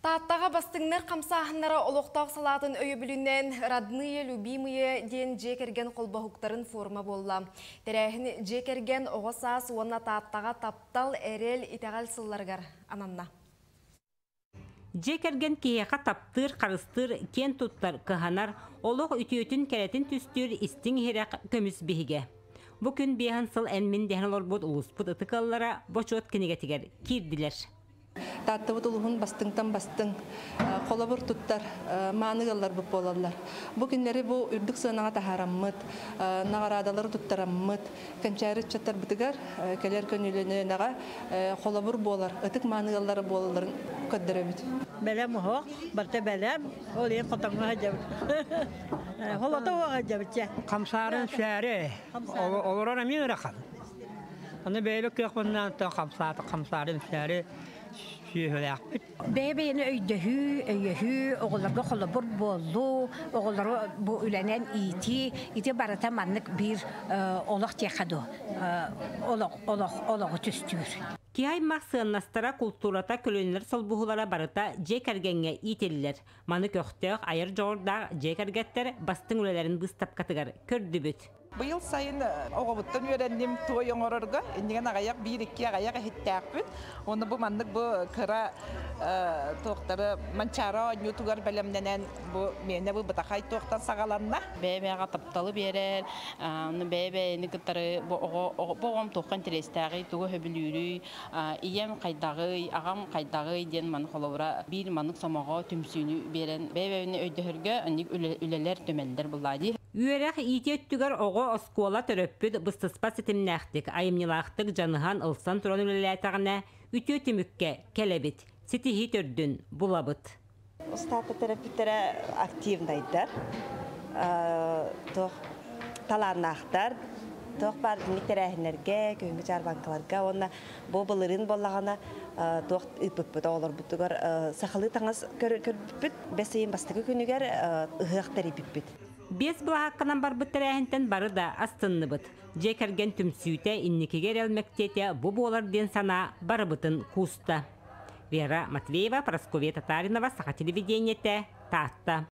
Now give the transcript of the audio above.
Тааттаға бастыңнар қамсағынлары олықтау салатын өйі білінен родные, любимые ден жекерген қолбахуқтарын форма болла. Тәрәхін жекерген оғасас уанна тааттаға таптал әрел итағал сылларғар ананна. Жекерген кейеқа таптыр, қарыстыр, кен туттар кығанар, олық үтіөтін кәретін түстір істің херек көміс бейге. Бұ күн бейхан сыл әнмін дәхін олар бұд ұлыспыд ұтықалылара бочуат кенегетігер кирділер. Тааттыбыт улуһун бастыңтан бастың, қолабыр туттар, маанығалар бұп болалар. Бұ күнлері бұ үрдік сығынаға тахараммыд, нағарадалары туттараммыд, кәнчәрі чаттар бұтығар, кәлер көніліненаға қолабыр болар, ұтық маанығалары болаларын көддірі бүт. Бәлем ұғық, барта бәлем, ол ең қотаңға жабыт. Қолата оға жабыт. Қамсарын сәрі, олар әмін ұраққан. Оны бәйлік көқпіннен қамсарын сәрі Бәбәйіні өйдіхі, оғыларға қолабыр болу, оғыларға бұл үләнен ити барата маннық бір олық текаду, олығы түстір. Киай мақсығыннастара культурата көлінлер солбуғылара барыта жекергенге ителілер. Маны көқтеуқ айыр жоғырда жекергеттер бастың үлелерін бұстап қатығар көрді бүт. Быйыл сайын оғабыттан үйрендім той оңырырға, ендеген ағаяқ бір-екі ағаяқ әхеттәк бүт. Оны бұл мандық бұл кыра тоқтары манчара нютугар бәлемненен мені бұл бұтақай тоқтан сағаланна. Бәбәға тапталы берер, бәбәйіні күттары бұғым тоққан терестәғі тұғы хөбілүрі, ием қайдағы, ағам қайдағы ден маны қолауыра бір манық самаға түмсүйіні берен. Бәбәйіні өйдіхірге үлелер төмелдер бұлайды. Үйерек итеттігер оғы оскуала төрөппід бұстыспа сетімнәқтік, айымнилақтық жаныған ылсан тұран үлеләйтағына үтө түмікке кәлебіт, сетихи төрдін бұлабыт. Ұстаты терапевтері активнайдар, таланақтар, бар митерәхінерге, күйінгі жарбанкаларға, оны бұлырын болағана үпіппіт олар бұттығар сақылы таңыз көріппіт, бәсейін бастығы күнігер ұғықтар епіппіт. Бес бұлаққынан бар бұттырәхінтен бары да астынны бұт. Жекерген түмсүйте инникегер әлмектете бұ болар ден сана бары бұтын куста. Вера Матвеева, Прасковья Татаринова, Саха телевидениете, Таатта.